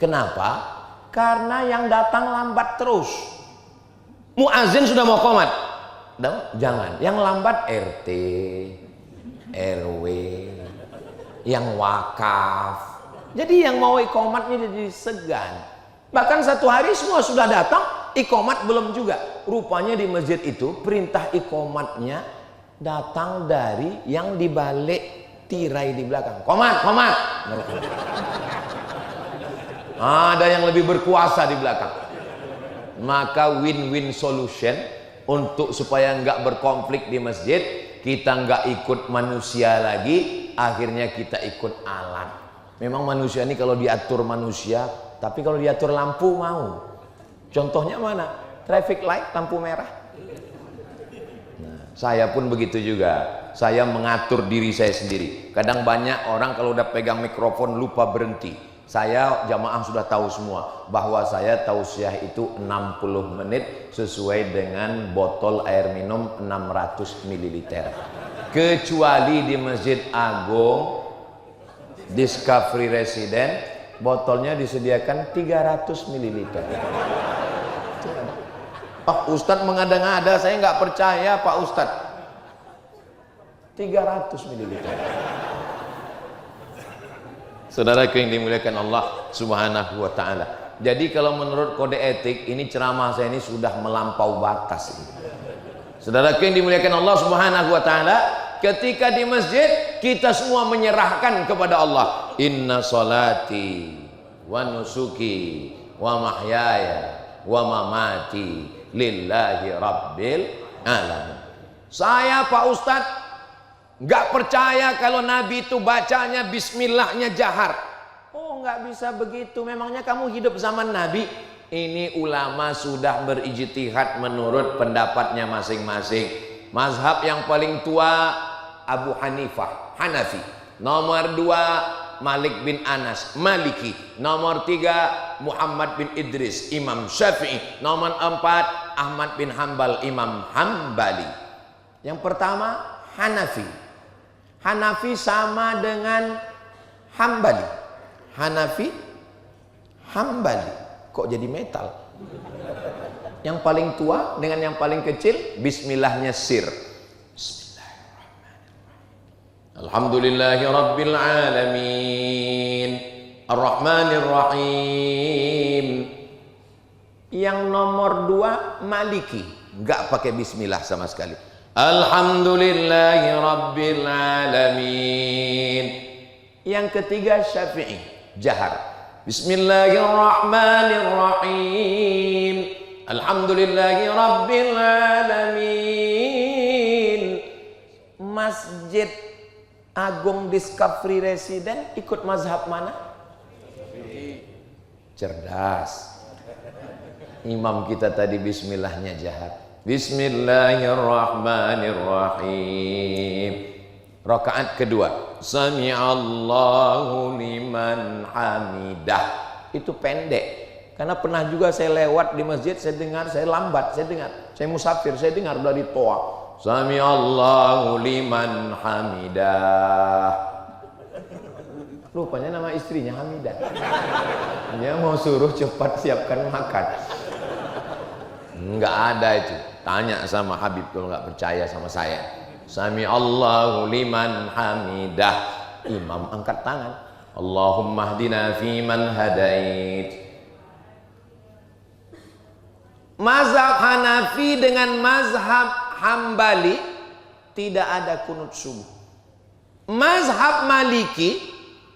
Kenapa? Karena yang datang lambat terus. Muazin sudah mau qomat. Jangan. Yang lambat RT, RW, yang wakaf. Jadi yang mau iqamatnya jadi segan. Bahkan satu hari semua sudah datang, iqamat belum juga. Rupanya di masjid itu perintah iqamatnya datang dari yang di balik tirai di belakang. Qomat, qomat. Ada yang lebih berkuasa di belakang. Maka win-win solution untuk supaya nggak berkonflik di masjid, kita nggak ikut manusia lagi, akhirnya kita ikut alat. Memang manusia ini kalau diatur manusia, tapi kalau diatur lampu mau. Contohnya mana? Traffic light, lampu merah. Nah, saya pun begitu juga. Saya mengatur diri saya sendiri. Kadang banyak orang kalau udah pegang mikrofon lupa berhenti. Saya jamaah sudah tahu semua bahwa saya tausiah itu 60 menit sesuai dengan botol air minum 600 ml. Kecuali di Masjid Agung Discovery Resident, botolnya disediakan 300 ml. Pak Ustadz mengada-ngada, saya nggak percaya Pak Ustadz. 300 ml. Saudaraku yang dimuliakan Allah Subhanahu wa taala. Jadi kalau menurut kode etik ini ceramah saya ini sudah melampau batas. Saudaraku yang dimuliakan Allah Subhanahu wa taala, ketika di masjid kita semua menyerahkan kepada Allah. Inna salati wa nusuki wa mahyaya wa mamati lillahi rabbil alamin. Saya Pak Ustadz nggak percaya kalau Nabi itu bacanya bismillahnya jahar. Oh, nggak bisa begitu. Memangnya kamu hidup zaman Nabi? Ini ulama sudah berijtihad menurut pendapatnya masing-masing. Mazhab yang paling tua Abu Hanifah, Hanafi. Nomor 2 Malik bin Anas, Maliki. Nomor 3 Muhammad bin Idris, Imam Syafi'i. Nomor 4 Ahmad bin Hambal, Imam Hambali. Yang pertama Hanafi. Hanafi sama dengan Hambali. Hanafi, Hambali. Kok jadi metal? Yang paling tua dengan yang paling kecil, bismillahnya sir. Bismillahirrahmanirrahim. Alhamdulillahi rabbil alamin. Ar-Rahmanir Rahim. Yang nomor 2 Maliki, enggak pakai bismillah sama sekali. Alhamdulillahi rabbil alamin. Yang ketiga Syafi'i, jahar. Bismillahirrahmanirrahim. Alhamdulillahi rabbil alamin. Masjid Agung Discovery Resident ikut mazhab mana? Cerdas. Imam kita tadi bismillahnya jahar. Bismillahirrahmanirrahim. Rakaat kedua, Sami'allahu liman hamidah. Itu pendek. Karena pernah juga saya lewat di masjid, saya dengar, saya lambat, saya dengar. Saya musafir, saya dengar dari toa. Sami'allahu liman hamidah. Rupanya nama istrinya Hamidah. Dia mau suruh cepat siapkan makan. Enggak ada itu. Tanya sama Habib kalau nggak percaya sama saya. Sami Allahu liman hamidah. Imam angkat tangan. Allahumma hdina fiman hadait. Mazhab Hanafi dengan mazhab Hambali tidak ada kunut subuh. Mazhab Maliki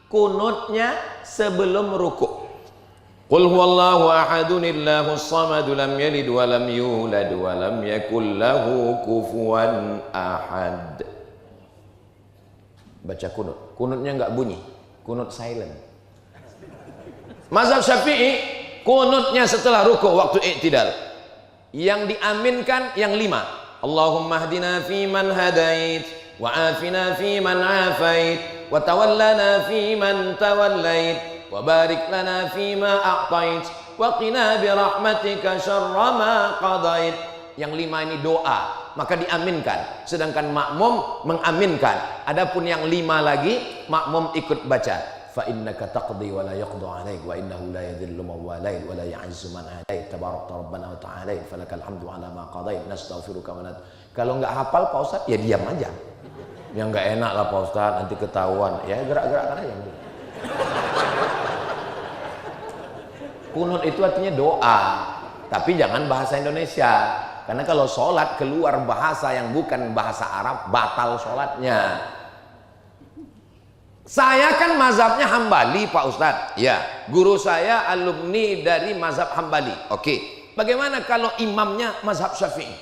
kunutnya sebelum rukuk. Qul huwallahu ahadun illahus samad lam yalid wa lam yulad wa lam yakul lahu kufuwan ahad. Baca kunut. Kunutnya enggak bunyi. Kunut silent. Mazhab Syafi'i kunutnya setelah rukuk waktu i'tidal. Yang diaminkan yang 5. Allahumma hdina fiman hadait wa afina fiman afait wa tawallana fiman tawallait wa barik lana fima a'tait wa qina bi rahmatika syarra ma qadait. Yang 5 ini doa, maka diaminkan. Sedangkan makmum mengaminkan. Adapun yang 5 lagi makmum ikut baca. Fa innaka taqdi wa la yaqdu 'alaik wa innahu la yadhillu man walait wa la ya'izzu man 'adait tabarakta rabbana wa ta'ala falakal hamdu 'ala ma qadait nastaghfiruka wa Kalau enggak hafal Pak Ustaz ya diam aja. Yang enggak enak lah Pak Ustaz, nanti ketahuan. Ya gerak-gerakkan aja. Kunut itu artinya doa, tapi jangan bahasa Indonesia. Karena kalau sholat keluar bahasa yang bukan bahasa Arab, batal sholatnya. Saya kan mazhabnya Hambali Pak Ustadz. Ya, guru saya alumni dari mazhab Hambali. Oke, bagaimana kalau imamnya mazhab Syafi'i?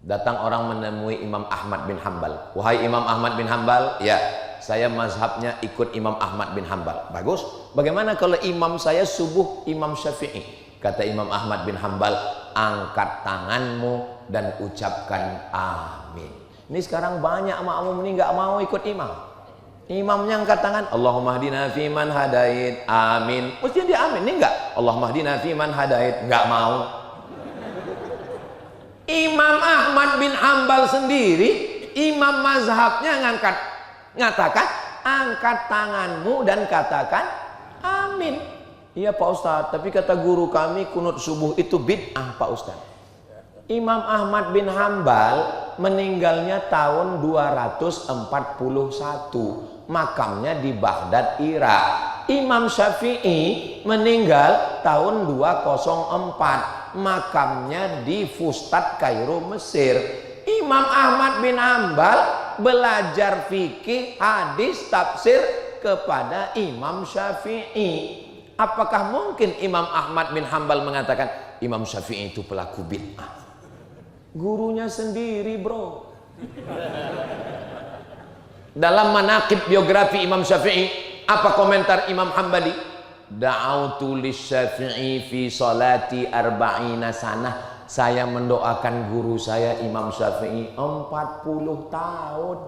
Datang orang menemui Imam Ahmad bin Hambal. Wahai Imam Ahmad bin Hambal, ya, saya mazhabnya ikut Imam Ahmad bin Hambal. Bagus. Bagaimana kalau imam saya subuh Imam Syafi'i? Kata Imam Ahmad bin Hambal, angkat tanganmu dan ucapkan amin. Ini sekarang banyak makmum ini nggak mau ikut imam. Imamnya angkat tangan, Allahumma hdina fiman hadait, amin. Mesti dia amin, ini enggak. Allahumma hdina fiman hadait, enggak mau. Imam Ahmad bin Hambal sendiri, imam mazhabnya ngatakan, angkat tanganmu dan katakan amin. Iya Pak Ustadz, tapi kata guru kami kunut subuh itu bid'ah Pak Ustadz. Imam Ahmad bin Hambal meninggalnya tahun 241. Makamnya di Baghdad, Irak. Imam Syafi'i meninggal tahun 204. Makamnya di Fustat, Kairo, Mesir. Imam Ahmad bin Hambal belajar fikih, hadis, tafsir kepada Imam Syafi'i. Apakah mungkin Imam Ahmad bin Hambal mengatakan Imam Syafi'i itu pelaku bid'ah? Gurunya sendiri, bro. Dalam manaqib biografi Imam Syafi'i, apa komentar Imam Hambali? Da'autu lisyafi'i fi salati arba'ina sanah. Saya mendoakan guru saya Imam Syafi'i 40 tahun.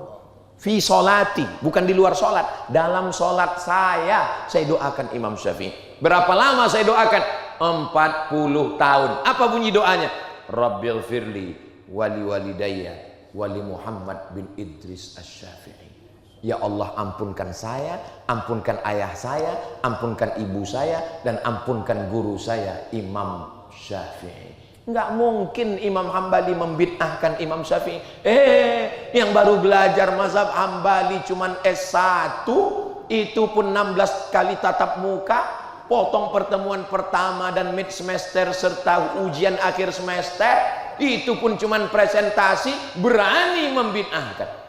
Fi salati, bukan di luar salat. Dalam salat saya doakan Imam Syafi'i. Berapa lama saya doakan? 40 tahun. Apa bunyi doanya? Rabbil firli wali walidayya wali Muhammad bin Idris Asy-Syafi'i. Ya Allah, ampunkan saya, ampunkan ayah saya, ampunkan ibu saya, dan ampunkan guru saya Imam Syafi'i. Enggak mungkin Imam Hambali membid'ahkan Imam Syafi'i. Yang baru belajar mazhab Hambali cuman S1, itu pun 16 kali tatap muka, potong pertemuan pertama dan mid semester serta ujian akhir semester, itu pun cuman presentasi, berani membid'ahkan.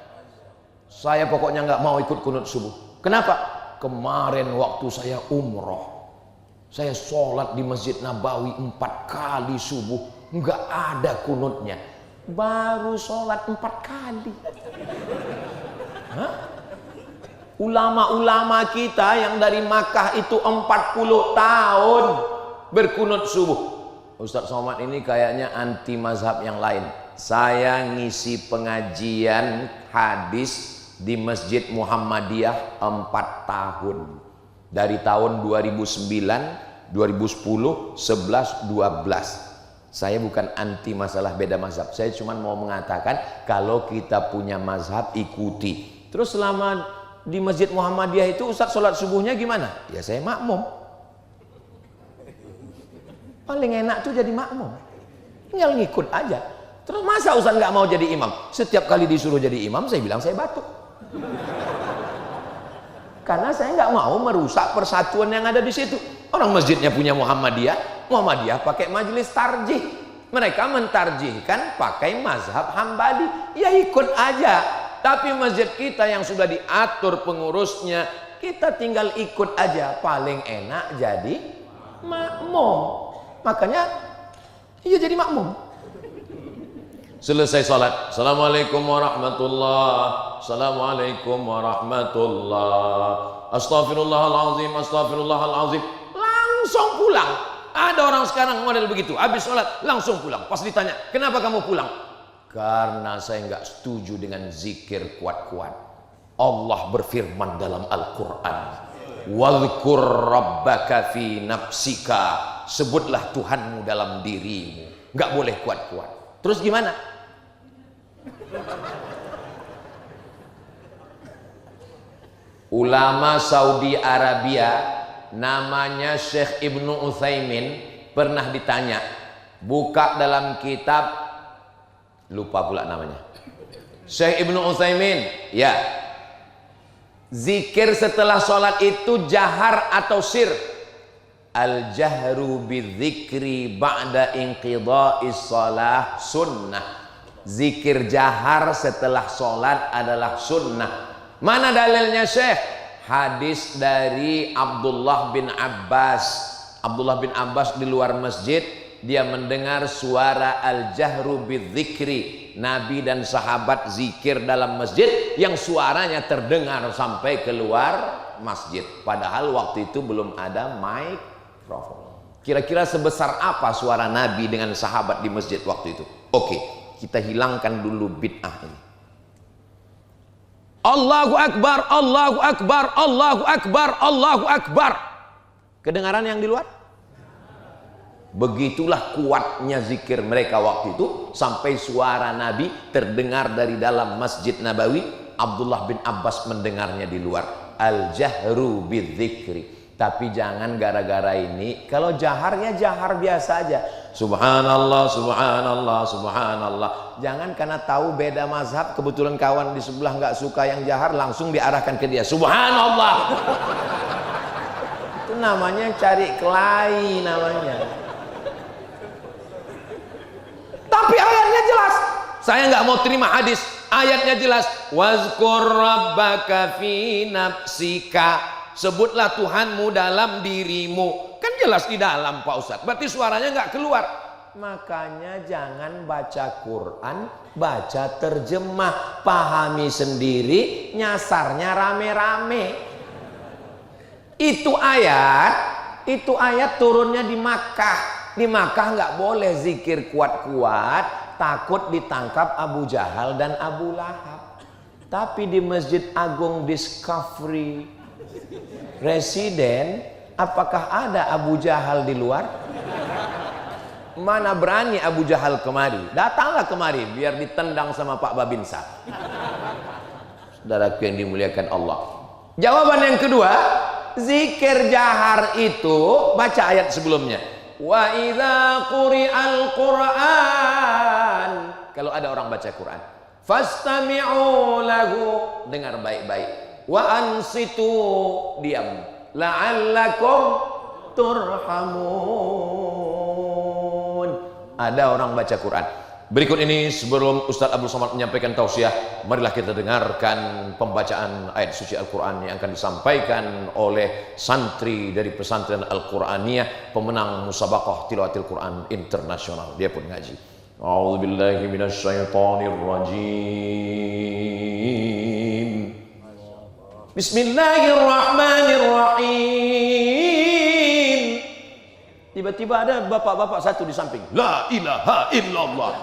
Saya pokoknya nggak mau ikut kunut subuh. Kenapa? Kemarin waktu saya umroh, saya sholat di Masjid Nabawi 4 kali subuh, nggak ada kunutnya. Baru sholat 4 kali. Hah? Ulama-ulama kita yang dari Makkah itu 40 tahun berkunut subuh. Ustadz Somad ini kayaknya anti mazhab yang lain. Saya ngisi pengajian hadis di Masjid Muhammadiyah 4 tahun. Dari tahun 2009, 2010, 11, 12. Saya bukan anti masalah beda mazhab. Saya cuma mau mengatakan kalau kita punya mazhab ikuti. Terus selama di Masjid Muhammadiyah itu Ustadz sholat subuhnya gimana? Ya saya makmum. Paling enak tuh jadi makmum. Tinggal ngikut aja. Terus masa Ustadz nggak mau jadi imam? Setiap kali disuruh jadi imam saya bilang saya batuk. Karena saya nggak mau merusak persatuan yang ada di situ. Orang masjidnya punya Muhammadiyah, Muhammadiyah pakai majelis tarjih. Mereka mentarjihkan pakai mazhab Hambali. Ya ikut aja. Tapi masjid kita yang sudah diatur pengurusnya, kita tinggal ikut aja. Paling enak jadi makmum. Makanya iya jadi makmum. Selesai salat, assalamualaikum warahmatullah, assalamualaikum warahmatullah, astaghfirullahalazim, astaghfirullahalazim, langsung pulang. Ada orang sekarang model begitu, habis salat langsung pulang. Pas ditanya, kenapa kamu pulang? Karena saya nggak setuju dengan zikir kuat-kuat. Allah berfirman dalam Al-Quran, wadhkur rabbaka fi nafsika, sebutlah Tuhanmu dalam dirimu, nggak boleh kuat-kuat. Terus gimana? Ulama Saudi Arabia namanya Syekh Ibnu Utsaimin pernah ditanya, buka dalam kitab, lupa pula namanya, Syekh Ibnu Utsaimin, ya, zikir setelah sholat itu jahar atau sir? Al-jahru bidzikri ba'da inqidha'is shalah sunnah. Zikir jahar setelah sholat adalah sunnah. Mana dalilnya Syekh? Hadis dari Abdullah bin Abbas. Abdullah bin Abbas di luar masjid dia mendengar suara al-jahru bidzikri, Nabi dan sahabat zikir dalam masjid yang suaranya terdengar sampai keluar masjid, padahal waktu itu belum ada mikrofon. Kira-kira sebesar apa suara Nabi dengan sahabat di masjid waktu itu? Oke, kita hilangkan dulu bid'ah ini. Allahu Akbar, Allahu Akbar, Allahu Akbar, Allahu Akbar. Kedengaran yang di luar? Begitulah kuatnya zikir mereka waktu itu, sampai suara Nabi terdengar dari dalam Masjid Nabawi. Abdullah bin Abbas mendengarnya di luar. Al-jahru bidzikri. Tapi jangan gara-gara ini, kalau jaharnya jahar biasa aja. Subhanallah, subhanallah, subhanallah. Jangan karena tahu beda mazhab, kebetulan kawan di sebelah nggak suka yang jahar, langsung diarahkan ke dia. Subhanallah. Itu namanya cari kelahi namanya. Tapi ayatnya jelas. Saya nggak mau terima hadis. Ayatnya jelas. Wazkur rabbaka fi nafsika. Sebutlah Tuhanmu dalam dirimu. Kan jelas di dalam Pak Ustadz. Berarti suaranya nggak keluar. Makanya jangan baca Quran, baca terjemah. Pahami sendiri, nyasarnya rame-rame. Itu ayat turunnya di Makkah. Di Makkah nggak boleh zikir kuat-kuat, takut ditangkap Abu Jahal dan Abu Lahab. Tapi di Masjid Agung Discovery Residen, apakah ada Abu Jahal di luar? Mana berani Abu Jahal kemari? Datanglah kemari biar ditendang sama Pak Babinsa. Saudaraku yang dimuliakan Allah. Jawaban yang kedua, zikir jahar itu baca ayat sebelumnya. Wa idza quri'al Qur'an. Kalau ada orang baca Quran, fastami'u lahu, dengar baik-baik. Wa ansitu, diam, la'allakum turhamun. Ada orang baca Quran. Berikut ini sebelum Ustaz Abdul Somad menyampaikan tausiah, marilah kita dengarkan pembacaan ayat suci Al-Quran yang akan disampaikan oleh santri dari pesantren Al-Quraniyah, pemenang musabaqah tilawatil Quran internasional. Dia pun ngaji. A'udzubillahi minasyaitonirrajim. Bismillahirrahmanirrahim. Tiba-tiba ada bapak-bapak satu di samping. La ilaha illallah.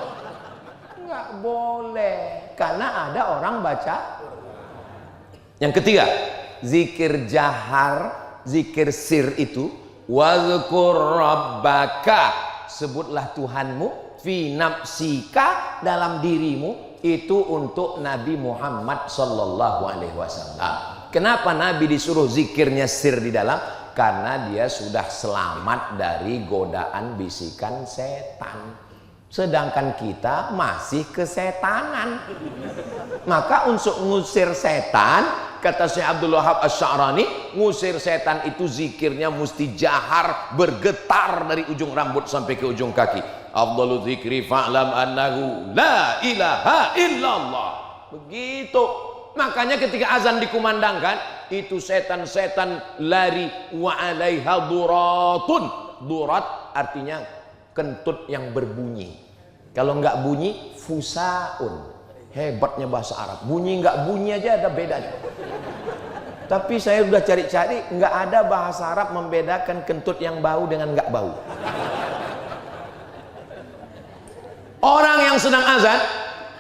Enggak boleh, karena ada orang baca. Yang ketiga, zikir jahar, zikir sir itu, wazkur rabbaka, sebutlah Tuhanmu, fi nafsika, dalam dirimu. Itu untuk Nabi Muhammad sallallahu alaihi wasallam. Kenapa Nabi disuruh zikirnya sir di dalam? Karena dia sudah selamat dari godaan bisikan setan. Sedangkan kita masih kesetanan. Maka untuk ngusir setan, kata Syekh Abdul Wahab Asy-Sya'rani, ngusir setan itu zikirnya mesti jahar, bergetar dari ujung rambut sampai ke ujung kaki. Afdalu dzikri fa'lam annahu la ilaha illallah. Begitu. Makanya ketika azan dikumandangkan, itu setan-setan lari. Wa 'alaiha duratun. Durat artinya kentut yang berbunyi. Kalau nggak bunyi, fusaun. Hebatnya bahasa Arab. Bunyi nggak bunyi aja ada bedanya. Tapi saya udah cari-cari, nggak ada bahasa Arab membedakan kentut yang bau dengan nggak bau. Orang yang sedang azan,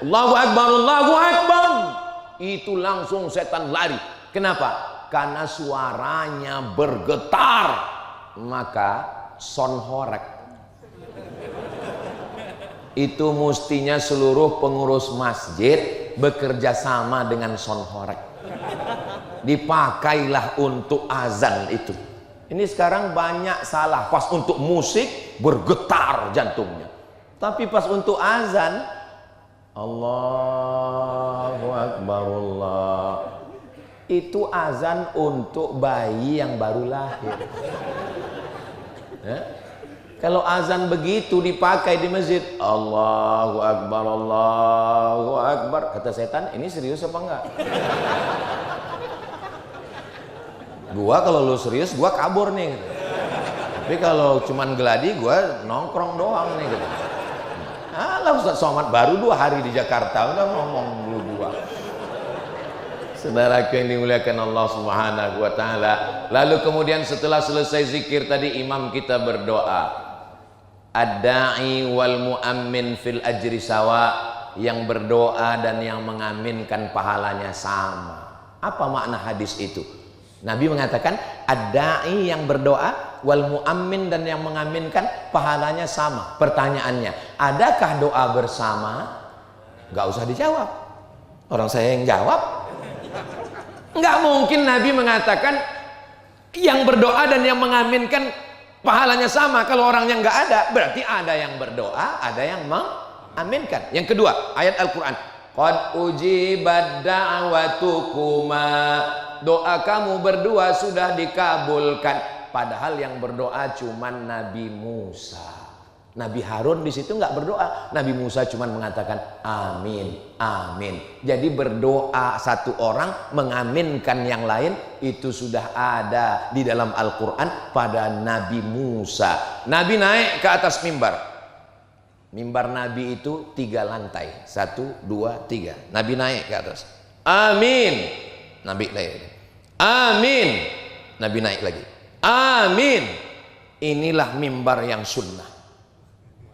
Allahu Akbar, Allahu Akbar, itu langsung setan lari. Kenapa? Karena suaranya bergetar. Maka sonhorek itu mestinya seluruh pengurus masjid bekerja sama dengan sonhorek. Dipakailah untuk azan itu. Ini sekarang banyak salah. Pas untuk musik bergetar jantungnya, tapi pas untuk azan, Allahu Akbar, Allah, itu azan untuk bayi yang baru lahir. Ya? Kalau azan begitu dipakai di masjid, Allahu Akbar, Allahu Akbar, kata setan, ini serius apa enggak? Gua kalau lu serius, gua kabur nih. Tapi kalau cuman geladi, gue nongkrong doang nih gitu. Alah Ustaz Somad baru 2 hari di Jakarta udah ngomong dua. Saudaraku yang dimuliakan Allah Subhanahu wa taala. Lalu kemudian setelah selesai zikir tadi imam kita berdoa. Ad-da'i wal mu'ammin fil ajri sawa, yang berdoa dan yang mengaminkan pahalanya sama. Apa makna hadis itu? Nabi mengatakan ad-da'i yang berdoa wal mu'ammin dan yang mengaminkan pahalanya sama. Pertanyaannya, adakah doa bersama? Gak usah dijawab. Orang saya yang jawab. Nggak mungkin Nabi mengatakan yang berdoa dan yang mengaminkan pahalanya sama. Kalau orangnya nggak ada, berarti ada yang berdoa, ada yang mengaminkan. Yang kedua, ayat Al-Quran, qad ujibat da'watukuma, doa kamu berdua sudah dikabulkan. Padahal yang berdoa cuman Nabi Musa. Nabi Harun di situ nggak berdoa. Nabi Musa cuma mengatakan amin, amin. Jadi berdoa satu orang mengaminkan yang lain itu sudah ada di dalam Al-Quran pada Nabi Musa. Nabi naik ke atas mimbar. Mimbar Nabi itu 3 lantai, 1, 2, 3. Nabi naik ke atas. Amin. Nabi naik. Amin. Nabi naik lagi. Amin. Inilah mimbar yang sunnah.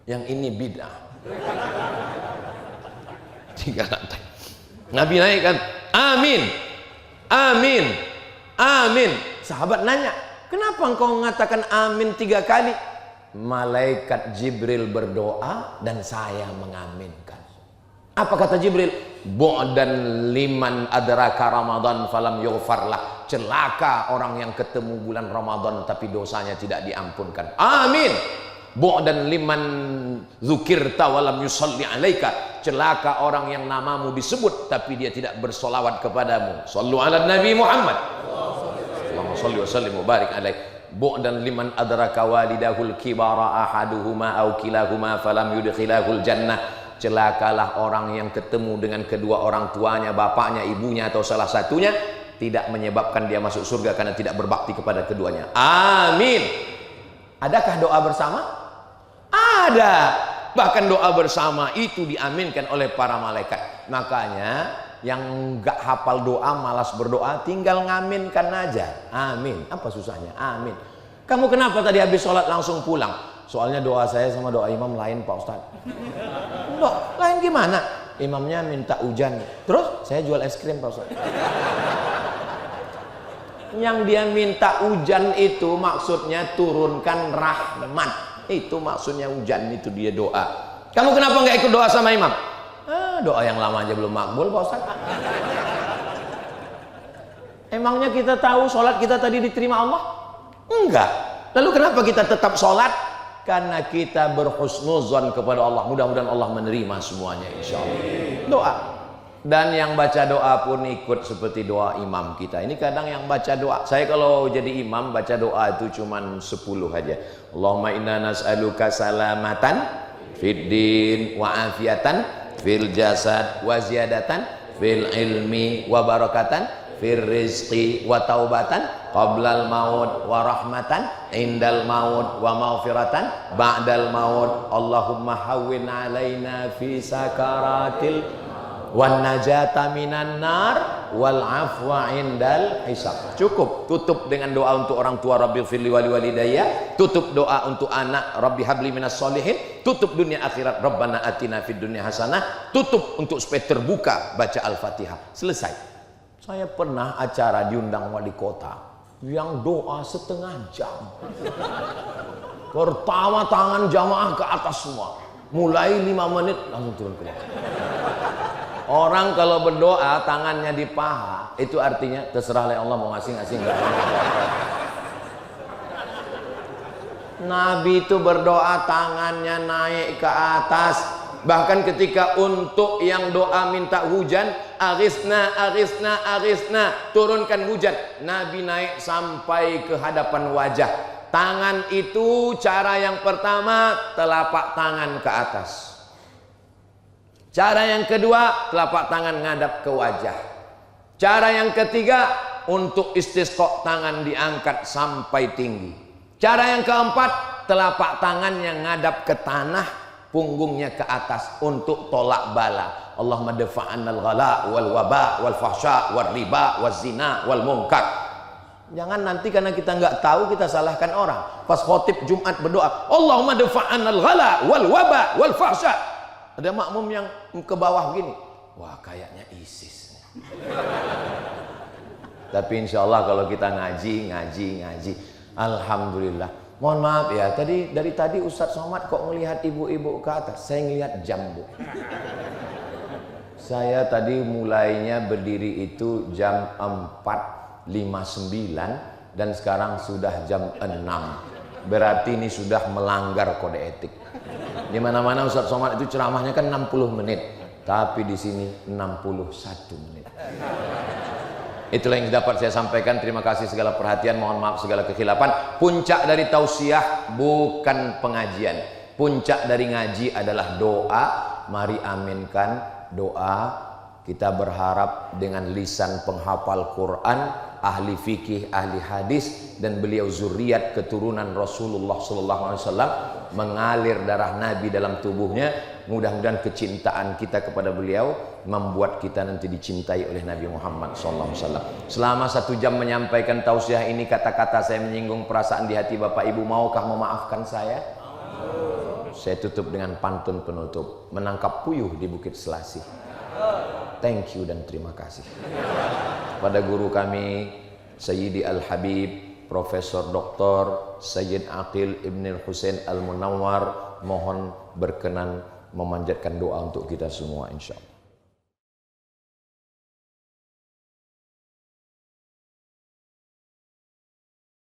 Yang ini bid'ah. 3 lantai. Nabi naik kan, amin, amin, amin. Sahabat nanya, kenapa engkau mengatakan amin 3 kali? Malaikat Jibril berdoa dan saya mengaminkan. Apa kata Jibril? Bu'dan liman adraka Ramadan falam yughfarlah. Celaka orang yang ketemu bulan Ramadan tapi dosanya tidak diampunkan. Amin. Bu'dan liman dzukirta walam yusalli alaika. Celaka orang yang namamu disebut tapi dia tidak bersolawat kepadamu. Sallu ala Nabi Muhammad. Allahumma salli wa sallim wa barik alaih. Bu'dan liman adraka walidahul kibara ahaduhuma aw kilahuma falam yudkhilahul jannah. Celakalah orang yang ketemu dengan kedua orang tuanya, bapaknya, ibunya atau salah satunya, tidak menyebabkan dia masuk surga karena tidak berbakti kepada keduanya. Amin. Adakah doa bersama? Ada. Bahkan doa bersama itu diaminkan oleh para malaikat. Makanya yang gak hafal doa, malas berdoa, tinggal ngaminkan aja. Amin. Apa susahnya? Amin. Kamu kenapa tadi habis sholat langsung pulang? Soalnya doa saya sama doa imam lain Pak Ustadz. Loh, lain gimana? Imamnya minta hujan, terus saya jual es krim Pak Ustadz. Yang dia minta hujan itu maksudnya turunkan rahmat. Itu maksudnya hujan, itu dia doa. Kamu kenapa nggak ikut doa sama imam? Doa yang lama aja belum makbul Pak Ustadz. Emangnya kita tahu sholat kita tadi diterima Allah? Enggak. Lalu kenapa kita tetap sholat? Karena kita berhusnuzon kepada Allah. Mudah-mudahan Allah menerima semuanya insya Allah. Doa. Dan yang baca doa pun ikut seperti doa imam kita. Ini kadang yang baca doa, saya kalau jadi imam baca doa itu cuman 10 aja. Allahumma inna nas'aluka salamatan fid din wa afiatan fil jasad wa ziyadatan fil ilmi wa barakatan fil rizqi wa taubatan qablal maut wa rahmatan indal maut wa maghfiratan ba'dal maut. Allahumma hawwin alaina fi sakaratil wan najata minan nar wal afwa indal hisab. Cukup. Tutup dengan doa untuk orang tua, Rabbil firli wali walidayya. Tutup doa untuk anak, Rabbi habli minas solihin. Tutup dunia akhirat, Rabbana atina fid dunya hasanah. Tutup untuk supaya terbuka baca Al-Fatihah. Selesai. Saya pernah acara diundang wali kota yang doa setengah jam. Pertama tangan jamaah ke atas semua, mulai 5 menit langsung turun ke bawah. Orang kalau berdoa tangannya di paha, itu artinya terserah Allah mau ngasih-ngasih enggak. Nabi itu berdoa tangannya naik ke atas. Bahkan ketika untuk yang doa minta hujan, aghithna, aghithna, aghithna, turunkan hujan, Nabi naik sampai ke hadapan wajah. Tangan itu cara yang pertama, telapak tangan ke atas. Cara yang kedua, telapak tangan ngadap ke wajah. Cara yang ketiga, untuk istisqa tangan diangkat sampai tinggi. Cara yang keempat, telapak tangan yang ngadap ke tanah, punggungnya ke atas untuk tolak bala. Allahumma dafa'annal ghala wal waba wal fahsya wal riba wal zina wal munkar. Jangan nanti karena kita nggak tahu kita salahkan orang. Pas khotib Jumat berdoa, Allahumma dafa'annal ghala wal waba wal fahsya. Ada makmum yang ke bawah gini, wah kayaknya ISIS. Tapi insya Allah kalau kita ngaji, alhamdulillah. Mohon maaf ya, dari tadi Ustadz Somad kok melihat ibu-ibu ke atas. Saya ngelihat jam, Bu. Saya tadi mulainya berdiri itu jam 4.59 dan sekarang sudah jam 6. Berarti ini sudah melanggar kode etik. Di mana-mana Ustadz Somad itu ceramahnya kan 60 menit, tapi di sini 61 menit. Itulah yang dapat saya sampaikan. Terima kasih segala perhatian, mohon maaf segala kekhilapan. Puncak dari tausiah bukan pengajian. Puncak dari ngaji adalah doa. Mari aminkan doa. Kita berharap dengan lisan penghafal Quran, ahli fikih, ahli hadis, dan beliau zuriat keturunan Rasulullah SAW, mengalir darah Nabi dalam tubuhnya. Mudah-mudahan kecintaan kita kepada beliau membuat kita nanti dicintai oleh Nabi Muhammad SAW. Selama 1 jam menyampaikan tausiah ini, kata-kata saya menyinggung perasaan di hati Bapak Ibu, maukah memaafkan saya? Saya tutup dengan pantun penutup. Menangkap puyuh di Bukit Selasih. Thank you dan terima kasih pada guru kami Sayyidi Al-Habib Profesor Dr. Sayyid Aqil Ibn Husain Al-Munawwar. Mohon berkenan memanjatkan doa untuk kita semua, insya Allah.